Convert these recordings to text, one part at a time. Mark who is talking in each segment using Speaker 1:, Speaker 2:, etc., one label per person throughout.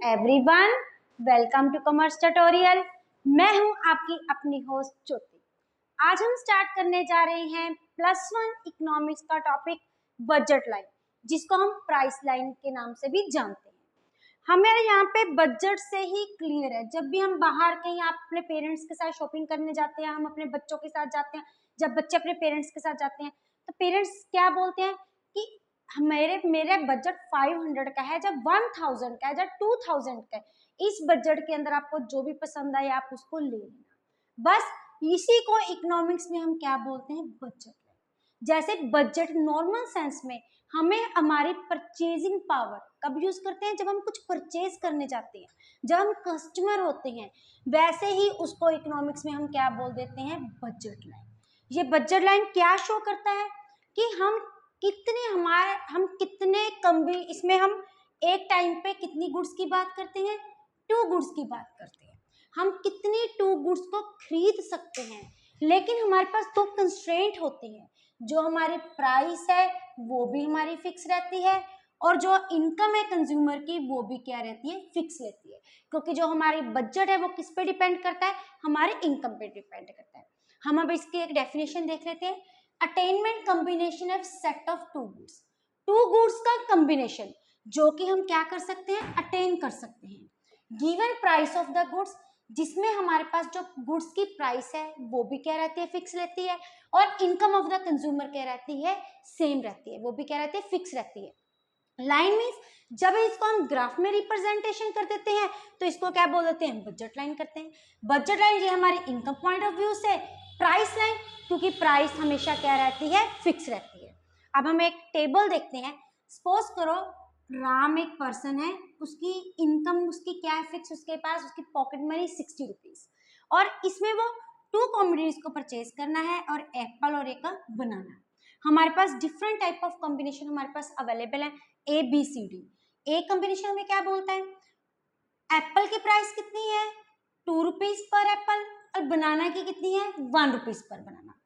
Speaker 1: Everyone, welcome to commerce tutorial. मैं हूं आपकी अपनी होस्ट ज्योति। आज हम स्टार्ट करने जा रहे हैं +1 इकोनॉमिक्स का टॉपिक बजट लाइन, जिसको हम प्राइस लाइन के नाम से भी जानते हैं। हमारे यहाँ पे बजट से ही क्लियर है। जब भी हम बाहर कहीं आप अपने पेरेंट्स के साथ शॉपिंग करने जाते हैं, हम अपने बच्चों के साथ जाते हैं, जब बच्चे अपने पेरेंट्स के साथ जाते हैं तो पेरेंट्स क्या बोलते हैं कि मेरे बजट 500 का है, जब 1000 का है, जब 2000 का है, इस बजट के अंदर आपको जो भी पसंद आए आप उसको ले लेना। बस इसी को इकोनॉमिक्स में हम क्या बोलते हैं, बजट। जैसे बजट नॉर्मल सेंस में हमें हमारी परचेजिंग पावर कब यूज करते हैं, जब हम कुछ परचेज करने जाते हैं, जब हम कस्टमर होते हैं, वैसे ही उसको इकोनॉमिक्स में हम क्या बोल देते हैं, बजट लाइन। ये बजट लाइन क्या शो करता है कि हम कितने इसमें हम एक टाइम पे कितनी गुड्स की बात करते हैं, 2 गुड्स की बात करते हैं। हम कितनी 2 गुड्स को खरीद सकते हैं, लेकिन हमारे पास 2 कंस्ट्रेंट होते हैं। जो हमारी प्राइस है वो भी हमारी फिक्स रहती है, और जो इनकम है कंज्यूमर की वो भी क्या रहती है, फिक्स रहती है। क्योंकि जो हमारी बजट है वो किस पे डिपेंड करता है, हमारे इनकम पे डिपेंड करता है। हम अब इसकी एक डेफिनेशन देख लेते हैं। Attainment combination of set of 2 goods. 2 goods का कॉम्बिनेशन जो कि हम क्या कर सकते हैं, अटेन कर सकते हैं। Given price of the goods, जिसमें हमारे पास जो गुड्स की प्राइस है वो भी क्या रहती है, फिक्स रहती है, और इनकम ऑफ द कंज्यूमर क्या रहती है, सेम रहती है, वो भी क्या रहती है, फिक्स रहती है। लाइन मीन्स जब इसको हम ग्राफ में रिप्रेजेंटेशन कर देते हैं तो इसको क्या बोल देते हैं, बजट लाइन करते हैं। बजट लाइन ये हमारी इनकम पॉइंट ऑफ व्यू से, प्राइस लाइन क्योंकि प्राइस हमेशा क्या रहती है, फिक्स रहती है। अब हम एक टेबल देखते हैं। सपोज करो राम एक पर्सन है, उसकी इनकम उसकी क्या है, फिक्स, उसके पास उसकी पॉकेट मनी 60 रुपीज, और इसमें वो 2 कॉमोडिटीज को परचेज करना है, और एप्पल और एक बनाना। हमारे पास डिफरेंट टाइप ऑफ कॉम्बिनेशन हमारे पास अवेलेबल है, A B C D. A combination हमें क्या बोलता है, एप्पल की प्राइस कितनी है, 2 रुपीज पर एप्पल, और बनाना की कितनी है, 1 rupees per banana.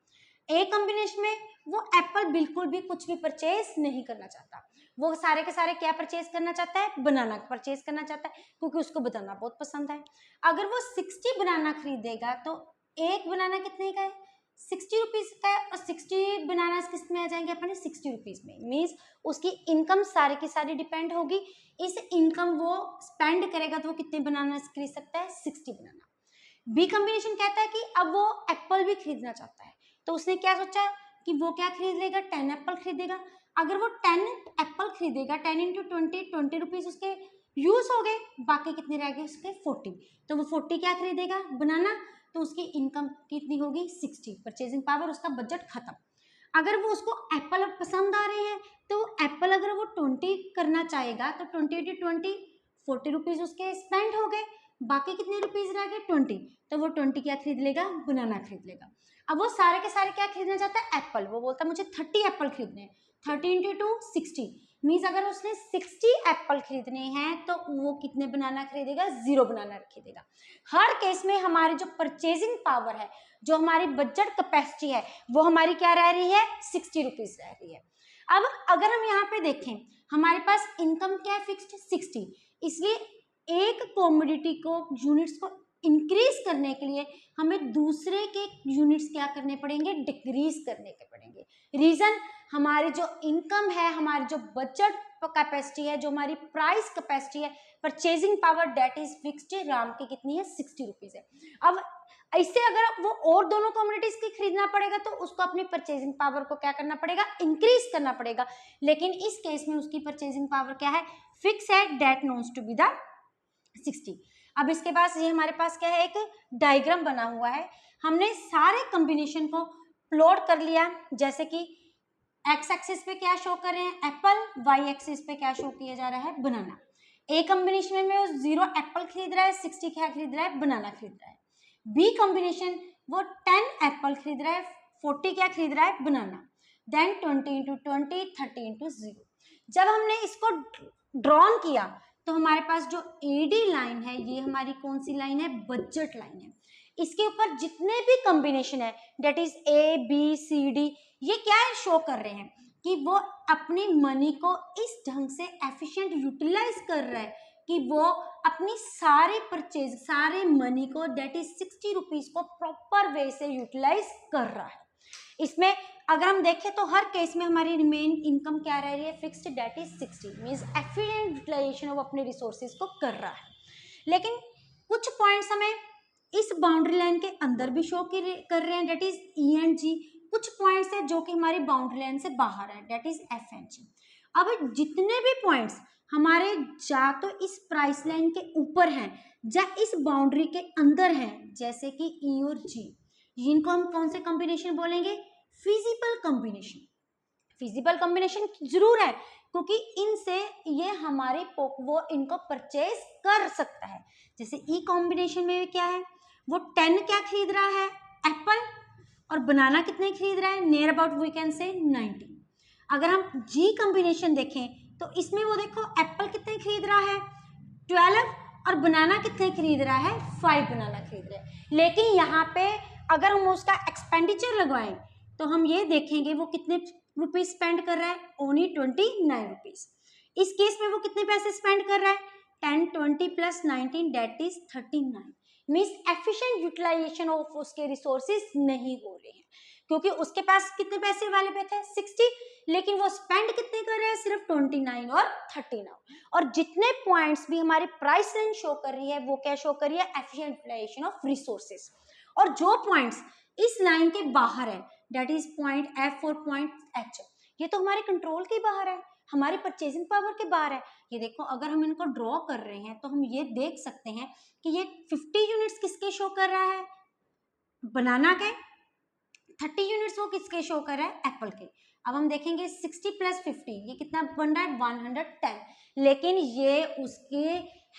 Speaker 1: A combination में वो एप्पल बिल्कुल भी कुछ भी परचेज नहीं करना चाहता, वो सारे के सारे क्या परचेज करना चाहता है, बनाना परचेज करना चाहता है, क्योंकि उसको बनाना बहुत पसंद है। अगर वो 60 बनाना खरीदेगा तो एक बनाना कितने का है, 60 रुपीज का है, और 60 बनाना किस में आ जाएंगे अपने, 60 रुपीज में। मीन्स उसकी इनकम सारी की सारी डिपेंड होगी, इस इनकम वो स्पेंड करेगा तो वो कितने बनाना खरीद सकता है, 60 बनाना। बी कॉम्बिनेशन कहता है कि अब वो एप्पल भी खरीदना चाहता है, तो उसने क्या सोचा कि वो क्या खरीद लेगा, 10 एप्पल खरीदेगा। अगर वो 10 एप्पल खरीदेगा, 10 इंटू 20 रुपीज उसके यूज हो गए, बाकी कितने रह गए उसके, 40। तो वो 40 क्या खरीदेगा, बनाना, तो उसकी इनकम कितनी होगी, 60, परचेजिंग पावर, उसका बजट खत्म। अगर वो उसको एप्पल पसंद आ रहे हैं तो एप्पल अगर वो 20 करना चाहेगा तो 20 इंटू 20, 40 रुपीज उसके स्पेंड हो गए, बाकी कितने रुपीज रह गए, 20। तो वो 20 क्या खरीद लेगा, बनाना खरीद लेगा। अब वो सारे के सारे क्या खरीदना चाहता है, एप्पल। वो बोलता है मुझे 30 एप्पल खरीदने हैं, 30 इंटू 2 60। मीन्स अगर उसने 60 एप्पल खरीदने हैं तो वो कितने बनाना खरीदेगा, 0 बनाना खरीदेगा। हर केस में हमारी जो परचेजिंग पावर है, जो हमारी बजट कैपेसिटी है, वो हमारी क्या रह रही है, 60 रुपीज रह रही है। अब अगर हम यहाँ पे देखें, हमारे पास इनकम क्या है, फिक्स्ड 60, इसलिए एक कॉमोडिटी को, यूनिट्स को इंक्रीज करने के लिए हमें दूसरे के यूनिट्स क्या करने पड़ेंगे, डिक्रीज करने के पड़ेंगे। रीजन, हमारी जो इनकम है, हमारी जो बजट कैपेसिटी है, जो हमारी प्राइस कैपेसिटी है, purchasing power that is fixed, Ram की कितनी है, 60 रुपीज है। अब इससे अगर वो और दोनों कम्युनिटीज की खरीदना पड़ेगा तो उसको अपनी परचेजिंग पावर को क्या करना पड़ेगा, इंक्रीज करना पड़ेगा। लेकिन इस केस में उसकी परचेजिंग पावर क्या है, फिक्स है, डेट नोन्स टू बी द 60। अब इसके पास ये हमारे पास क्या है, एक डायग्राम बना हुआ है। हमने सारे कॉम्बिनेशन को प्लॉट कर लिया, जैसे कि एक्स एक्सिस पे क्या शो कर रहे हैं, एप्पल, वाई एक्सिस पे क्या शो किया जा रहा है, बनाना। ए कॉम्बिनेशन में वो 0 एप्पल खरीद रहा है, 60 क्या खरीद रहा है, बनाना खरीद रहा है। बी कॉम्बिनेशन वो 10 एप्पल खरीद रहा है, 40 क्या खरीद रहा है, बनाना। Then 20 into 20, 30 into 0। जब हमने इसको ड्रॉन किया तो हमारे पास जो एडी लाइन है, ये हमारी कौन सी लाइन है, बजट लाइन है। इसके ऊपर जितने भी कॉम्बिनेशन है, that is A B C D, ये क्या है, शो कर रहे हैं कि वो अपनी मनी को इस ढंग से एफिशिएंट यूटिलाइज कर रहा है कि वो अपनी सारे परचेज, सारे मनी को डेट इज 60 रुपीज को प्रॉपर वे से यूटिलाइज कर रहा है। इसमें अगर हम देखें तो हर केस में हमारी मेन इनकम क्या रह रही है, fixed that is 60, means efficient utilization of अपने रिसोर्सेज को कर रहा है। लेकिन कुछ पॉइंट्स हमें इस बाउंड्री लाइन के अंदर भी शो कर रहे हैं, डेट इज ई एंड जी। कुछ पॉइंट्स है जो कि हमारी बाउंड्री लाइन से बाहर है, डेट इज एफ एंड जी। अब जितने भी पॉइंट्स हमारे या तो इस प्राइस लाइन के ऊपर हैं या इस बाउंड्री के अंदर हैं, जैसे कि ई और जी, इनको हम कौन से कॉम्बिनेशन बोलेंगे, फिजिबल कॉम्बिनेशन। फिजिबल कॉम्बिनेशन जरूर है क्योंकि इनसे ये हमारे वो इनको परचेज कर सकता है। जैसे ई कॉम्बिनेशन में क्या है, वो 10 क्या खरीद रहा है, एप्पल, और बनाना कितने खरीद रहा है, near about we can say 90। अगर हम जी कॉम्बिनेशन देखें तो इसमें वो देखो एप्पल कितने खरीद रहा है, 12, और बनाना कितने खरीद रहा है, 5 बनाना खरीद रहा है। लेकिन यहाँ पे अगर हम उसका एक्सपेंडिचर लगवाएं तो हम ये देखेंगे वो कितने रुपीज स्पेंड कर रहा है, ओनली 29 रुपीज। इस केस में वो कितने पैसे स्पेंड कर रहा है, 10, 20 plus 19 that is 39। Means efficient utilization of उसके रिसोर्सेज नहीं हो रहे हैं क्योंकि उसके पास कितने पैसे वाले पे थे, 60, लेकिन वो स्पेंड कितने कर रहे हैं, सिर्फ 29 और 39। और जितने पॉइंट्स भी हमारी प्राइस लाइन शो कर रही है वो क्या शो कर रही है, एफिशिएंट यूटिलाइजेशन ऑफ रिसोर्सेज। और जो पॉइंट्स इस लाइन के बाहर है, डेट इज पॉइंट एफ और पॉइंट एच, ये तो हमारे कंट्रोल के बाहर है, हमारी परचेजिंग पावर के बाहर है। ये देखो अगर हम इनको ड्रॉ कर रहे हैं तो हम ये देख सकते हैं कि ये 50 यूनिट्स किसके शो कर रहा है, बनाना के, 30 यूनिट्स वो किसके शो कर रहा है, एप्पल के। अब हम देखेंगे 60 प्लस 50 ये कितना बन रहा है, 110, लेकिन ये उसके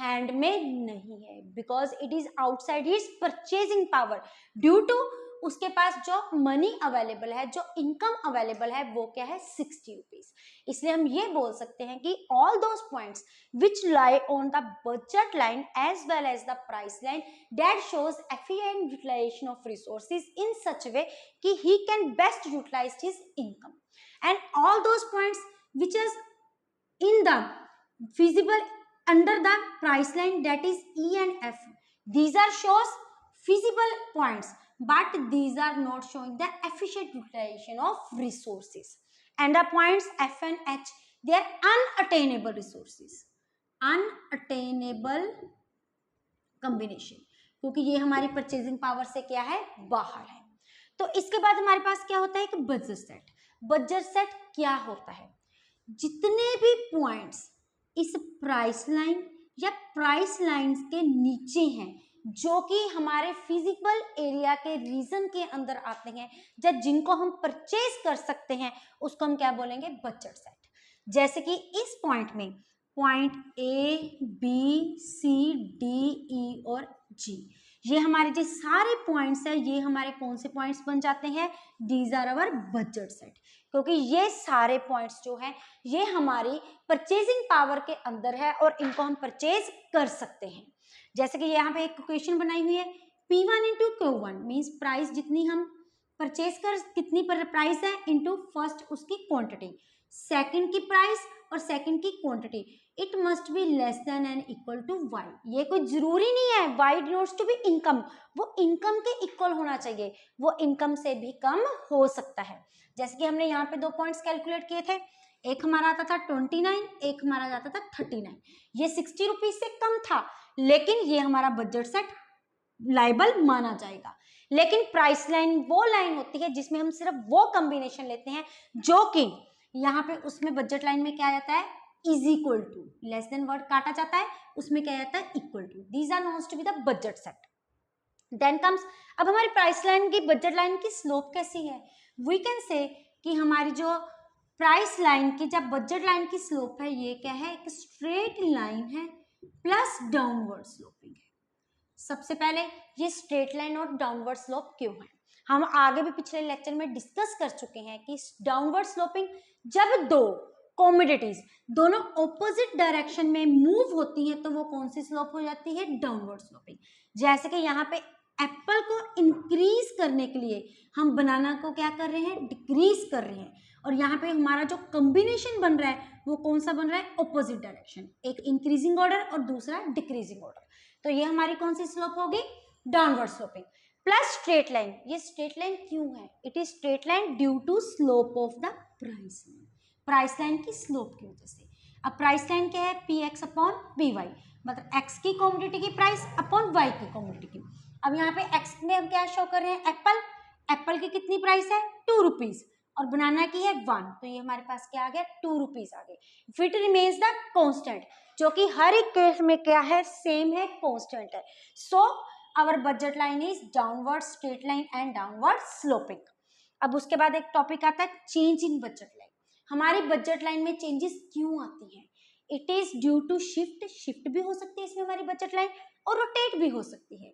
Speaker 1: हैंड में नहीं है because it is outside his purchasing power, due to उसके पास जो मनी अवेलेबल है, जो इनकम अवेलेबल है वो क्या है, 60 रुपीज। इसलिए हम ये बोल सकते हैं कि all those points which lie on the budget line as well as the price line that shows efficient utilization of resources in such a way कि he can best utilize his income, and all those points which is in the feasible under the price line, that is E and F, these are shows feasible points but these are not showing the efficient utilization of resources, and the points F and H, they are unattainable resources, unattainable combination, क्योंकि ये हमारी purchasing power से क्या है, बाहर है। तो इसके बाद हमारे पास क्या होता है कि बजट सेट। बजट सेट क्या होता है, जितने भी पॉइंट्स इस प्राइस लाइन या प्राइस लाइंस के नीचे हैं जो कि हमारे फिजिकल एरिया के रीजन के अंदर आते हैं या जिनको हम परचेज कर सकते हैं, उसको हम क्या बोलेंगे, बजट सेट। जैसे कि इस पॉइंट में point A, B, C, D, E और जी, ये हमारे जो सारे पॉइंट्स है ये हमारे कौन से पॉइंट्स बन जाते हैं, these are our budget set, क्योंकि ये सारे पॉइंट्स जो हैं ये हमारी परचेजिंग पावर के अंदर है और इनको हम परचेज कर सकते हैं। जैसे कि यहाँ पे एक इक्वेशन बनाई हुई है, P1 into Q1 means price जितनी हम परचेज कर, कितनी प्राइस है इंटू फर्स्ट उसकी क्वांटिटी, सेकंड की प्राइस और सेकंड की quantity, it must be less than and equal to Y. ये कोई जरूरी नहीं है Y denotes to be income, वो इनकम के इक्वल होना चाहिए, वो इनकम से भी कम हो सकता है। जैसे कि हमने यहाँ पे 2 पॉइंट्स कैलकुलेट किए थे, एक हमारा आता था 29, एक हमारा जाता था 39, ये 60 रुपीज से कम था, लेकिन ये हमारा बजट सेट लाइबल माना जाएगा। लेकिन प्राइस लाइन वो लाइन होती है जिसमें हम सिर्फ वो कॉम्बिनेशन लेते हैं जो कि यहाँ पे उसमें बजट लाइन में क्या जाता है, is equal to, less than word काटा जाता है, उसमें क्या जाता है, equal to. These are known as to be the budget set. Then comes, अब हमारी प्राइस लाइन की, बजट लाइन की स्लोप कैसी है, वी कैन से कि हमारी जो प्राइस लाइन की, जब बजट लाइन की स्लोप है ये क्या है, एक स्ट्रेट लाइन है प्लस डाउनवर्ड स्लोपिंग है। सबसे पहले ये स्ट्रेट लाइन और डाउनवर्ड स्लोप क्यों है, हम आगे भी पिछले लेक्चर में डिस्कस कर चुके हैं कि डाउनवर्ड स्लोपिंग जब दो कमोडिटीज दोनों ऑपोजिट डायरेक्शन में मूव होती हैं तो वो कौन सी स्लोप हो जाती है, डाउनवर्ड स्लोपिंग। जैसे कि यहाँ पे एप्पल को इंक्रीज करने के लिए हम बनाना को क्या कर रहे हैं, डिक्रीज कर रहे हैं, और यहाँ पे हमारा जो कॉम्बिनेशन बन रहा है वो कौन सा बन रहा है, ऑपोजिट डायरेक्शन, एक इंक्रीजिंग ऑर्डर और दूसरा डिक्रीजिंग ऑर्डर। तो ये हमारी कौन सी स्लोप होगी, downward sloping. Plus straight line, ये स्ट्रेट लाइन क्यों है, it is straight line due to slope of the price line, price line की स्लोप की वजह से। अब प्राइस लाइन क्या है, P X upon P Y, मतलब एक्स की कॉमोडिटी की प्राइस अपॉन वाई की कॉमोडिटी की। अब यहाँ पे एक्स में हम क्या शो कर रहे हैं, एप्पल, एप्पल की कितनी प्राइस है, 2 रुपीज, और बनाना की है 1, तो ये हमारे पास क्या आ गया, 2 रुपीज आ गए। फिट रिमेन्स द कांस्टेंट, जो कि हर एक केस में क्या है, सेम है, कांस्टेंट है। So our budget line is downward straight line and downward sloping. अब उसके बाद एक टॉपिक आता है चेंज इन बजट लाइन। हमारी बजट लाइन में चेंजेस क्यों आती हैं, it is due to shift, shift भी हो सकती है इसमें हमारी बजट लाइन, और रोटेट भी हो सकती है।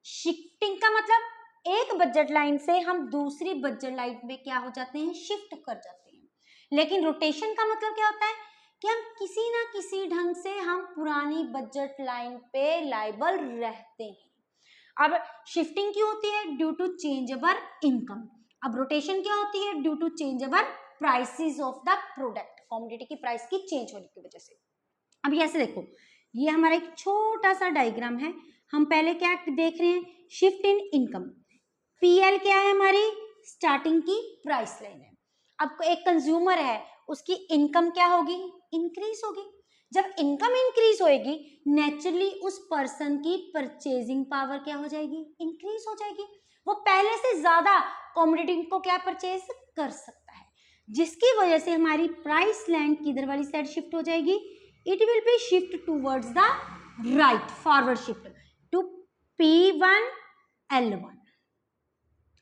Speaker 1: शिफ्टिंग का मतलब एक बजट लाइन से हम दूसरी बजट लाइन में क्या हो जाते हैं, शिफ्ट कर जाते हैं। लेकिन रोटेशन का मतलब क्या होता है कि हम किसी ना किसी ढंग से हम पुरानी बजट लाइन पे लायबल रहते हैं। अब शिफ्टिंग क्यों होती है, due to change our income. अब रोटेशन क्या होती है, due to change our prices of the product, commodity की प्राइस की चेंज होने की वजह से। अब ऐसे देखो, ये हमारा एक छोटा सा डायग्राम है। हम पहले क्या देख रहे हैं, शिफ्ट इन इनकम। पीएल क्या है, हमारी स्टार्टिंग की प्राइस लाइन है। अब एक कंज्यूमर है, उसकी इनकम क्या होगी, इंक्रीज होगी। जब इनकम इंक्रीज होएगी, नेचुरली उस पर्सन की परचेजिंग पावर क्या हो जाएगी, इंक्रीज हो जाएगी। वो पहले से ज्यादा कमोडिटी को क्या परचेज कर सकता है, जिसकी वजह से हमारी प्राइस लाइन किधर वाली साइड शिफ्ट हो जाएगी, it will be shift towards the right, forward shift to P1 L1।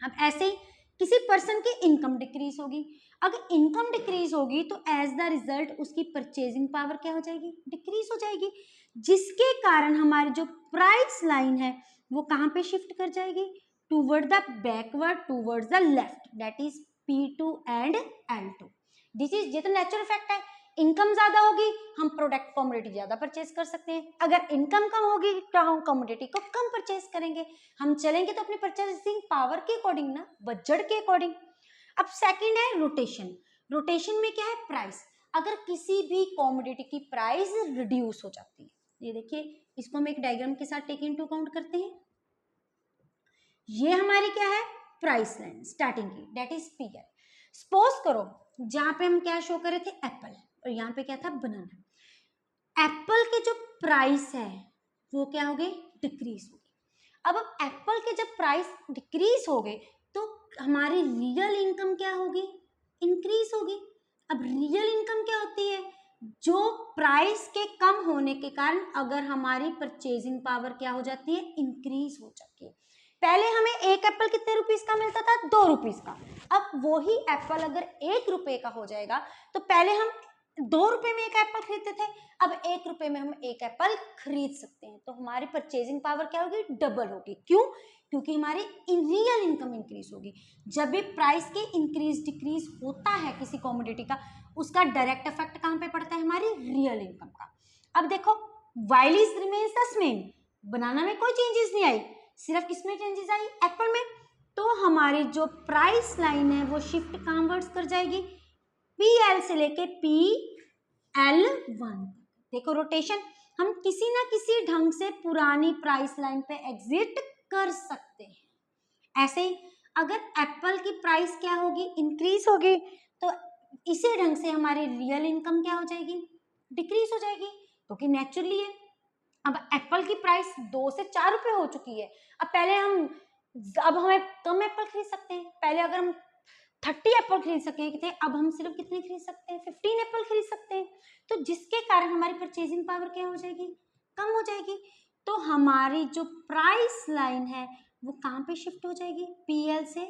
Speaker 1: अब ऐसे ही किसी पर्सन की इनकम डिक्रीज होगी, अगर इनकम डिक्रीज होगी तो एज द रिजल्ट उसकी परचेजिंग पावर क्या हो जाएगी, डिक्रीज हो जाएगी, जिसके कारण हमारी जो प्राइस लाइन है वो कहाँ पे शिफ्ट कर जाएगी, toward the backward, towards the left, that is P2 and L2। This is, ये तो नेचुरल फैक्ट है, इनकम ज्यादा होगी हम प्रोडक्ट कमोडिटी ज्यादा परचेज कर सकते हैं, अगर इनकम कम होगी तो हम कमोडिटी को कम परचेज करेंगे। हम चलेंगे तो अपनी परचेसिंग पावर के अकॉर्डिंग ना, बजट के अकॉर्डिंग। अब सेकंड है रोटेशन। रोटेशन में क्या है, प्राइस, अगर किसी भी कमोडिटी की प्राइस रिड्यूस हो जाती है, ये देखिए इसको हम एक डायग्राम के साथ टेक इनटू अकाउंट करते हैं। ये हमारी क्या है, प्राइस लाइन स्टार्टिंग की, दैट इज पीएल। सपोज करो जहां पे हम क्या शो कर रहे थे, एप्पल, और यहाँ पे क्या था, बनाना। एप्पल के जो प्राइस है वो क्या हो गए, डिक्रीज हो गई। अब एप्पल के जब प्राइस डिक्रीज हो गए तो हमारी रियल इनकम क्या होगी, इंक्रीज होगी। अब रियल इनकम क्या होती है, जो प्राइस के कम होने के कारण अगर हमारी परचेजिंग पावर क्या हो जाती है, इंक्रीज हो जाती है। पहले हमें एक एप्पल कितने रुपीस का मिलता था, 2 रुपीस का। अब वही एप्पल अगर 1 रुपए का हो जाएगा तो पहले हम 2 रुपए में एक एप्पल खरीदते थे, अब 1 रुपए में हम एक एप्पल खरीद सकते हैं। तो हमारी परचेजिंग पावर क्या होगी, डबल होगी। क्यों, क्योंकि हमारी रियल इनकम इंक्रीज होगी। जब भी प्राइस के इंक्रीज डिक्रीज होता है किसी कमोडिटी का, उसका डायरेक्ट इफेक्ट कहाँ पे पड़ता है, हमारी रियल इनकम का। अब देखो, while is remains the same, banana में कोई चेंजेस नहीं आई, सिर्फ किसमें चेंजेस आई, एप्पल में। तो हमारी जो प्राइस लाइन है वो शिफ्ट कन्वर्ट्स कर जाएगी PL से लेके PL1। देखो रोटेशन, हम किसी ना किसी ढंग से पुरानी प्राइस लाइन पे एग्जिट कर सकते हैं। ऐसे ही अगर एप्पल की प्राइस क्या होगी, इंक्रीज होगी, तो इसी ढंग से हमारी रियल इनकम क्या हो जाएगी, डिक्रीज हो जाएगी, क्योंकि नेचुरली है। अब एप्पल की प्राइस 2 से 4 रुपए हो चुकी है। अब हमें कम एप्पल खरीद सकते हैं। पहले अगर हम 30 एप्पल खरीद सकते थे, अब हम सिर्फ कितने खरीद सकते हैं, 15 एप्पल खरीद सकते हैं। तो जिसके कारण हमारी परचेजिंग पावर क्या हो जाएगी, कम हो जाएगी। तो हमारी जो प्राइस लाइन है वो कहाँ पे शिफ्ट हो जाएगी, PL से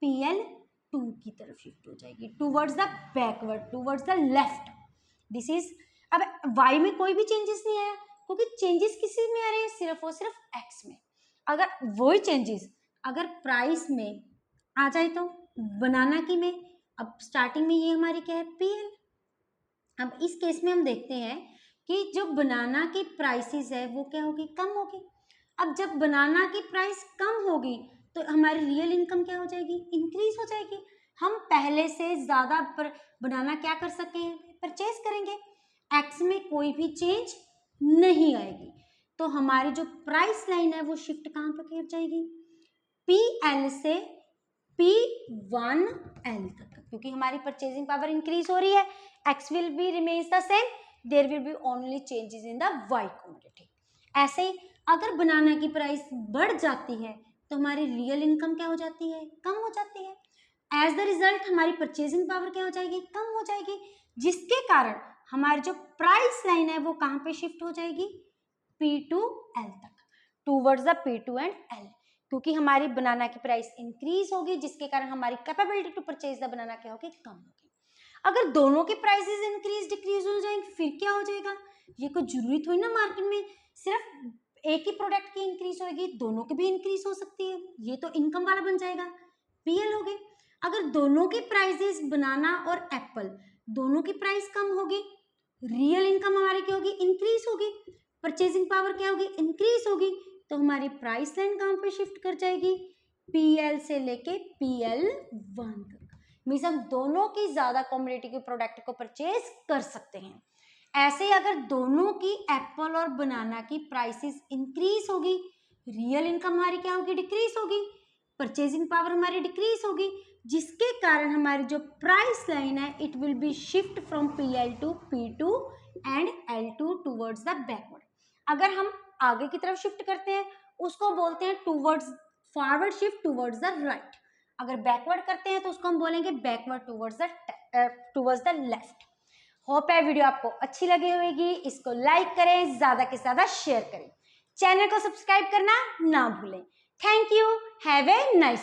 Speaker 1: PL2 की तरफ शिफ्ट हो जाएगी, towards the backward, towards the left. This is, अब y में कोई भी चेंजेस नहीं आया, क्योंकि चेंजेस किसी में आ रहे हैं, सिर्फ और सिर्फ x में। अगर वही चेंजेस अगर प्राइस में आ जाए तो बनाना की में, अब स्टार्टिंग में ये हमारी क्या है, PL। अब इस केस में हम देखते हैं कि जो बनाना की प्राइसेस है वो क्या होगी, कम होगी। अब जब बनाना की प्राइस कम होगी तो हमारी रियल इनकम क्या हो जाएगी, इंक्रीज हो जाएगी। हम पहले से ज़्यादा बनाना क्या कर सकें, परचेज करेंगे। एक्स में कोई भी चेंज नहीं आएगी, तो हमारी जो प्राइस लाइन है वो शिफ्ट कहाँ पर कर जाएगी, PL से P1L तक, क्योंकि हमारी परचेजिंग पावर इंक्रीज हो रही है। X will be remains the same, there will be only changes in the Y commodity. ऐसे ही अगर बनाना की प्राइस बढ़ जाती है तो हमारी रियल इनकम क्या हो जाती है, कम हो जाती है। एज द रिजल्ट हमारी परचेजिंग पावर क्या हो जाएगी, कम हो जाएगी, जिसके कारण हमारी जो प्राइस लाइन है वो कहाँ पे शिफ्ट हो जाएगी, P2L तक, towards the P2 and L, क्योंकि हमारी बनाना की प्राइस इंक्रीज होगी, जिसके कारण हमारी capability to purchase the banana क्या होगी, कम होगी। अगर दोनों के प्राइसेस इंक्रीज डिक्रीज हो जाएंगे फिर क्या हो जाएगा, ये कोई जरूरी थोड़ी ना मार्केट में सिर्फ एक ही प्रोडक्ट की इंक्रीज होगी, दोनों की भी इंक्रीज हो सकती है, ये तो इनकम वाला बन जाएगा, PL हो गई। अगर दोनों के प्राइसेस बनाना और एप्पल दोनों की प्राइस कम होगी, रियल इनकम हमारी क्या होगी, इंक्रीज होगी, परचेजिंग पावर क्या होगी, इंक्रीज होगी, तो हमारी प्राइस लाइन कहाँ पे शिफ्ट कर जाएगी, PL से लेके PL1 तक। मीन्स हम दोनों की ज्यादा कमोडिटी के प्रोडक्ट को परचेज कर सकते हैं। ऐसे अगर दोनों की एप्पल और बनाना की प्राइसेस इंक्रीज होगी, रियल इनकम हमारी क्या होगी, डिक्रीज होगी, परचेजिंग पावर हमारी डिक्रीज होगी, जिसके कारण हमारी जो प्राइस लाइन है it will be shift from PL to P2 and L2 towards the backward. अगर हम आगे की तरफ शिफ्ट करते हैं उसको बोलते हैं towards forward shift towards the right, अगर बैकवर्ड करते हैं तो उसको हम बोलेंगे backward towards the left. Hope है वीडियो आपको अच्छी लगी होगी, इसको लाइक करें, ज्यादा से ज्यादा शेयर करें, चैनल को सब्सक्राइब करना ना भूलें। Thank you, have a nice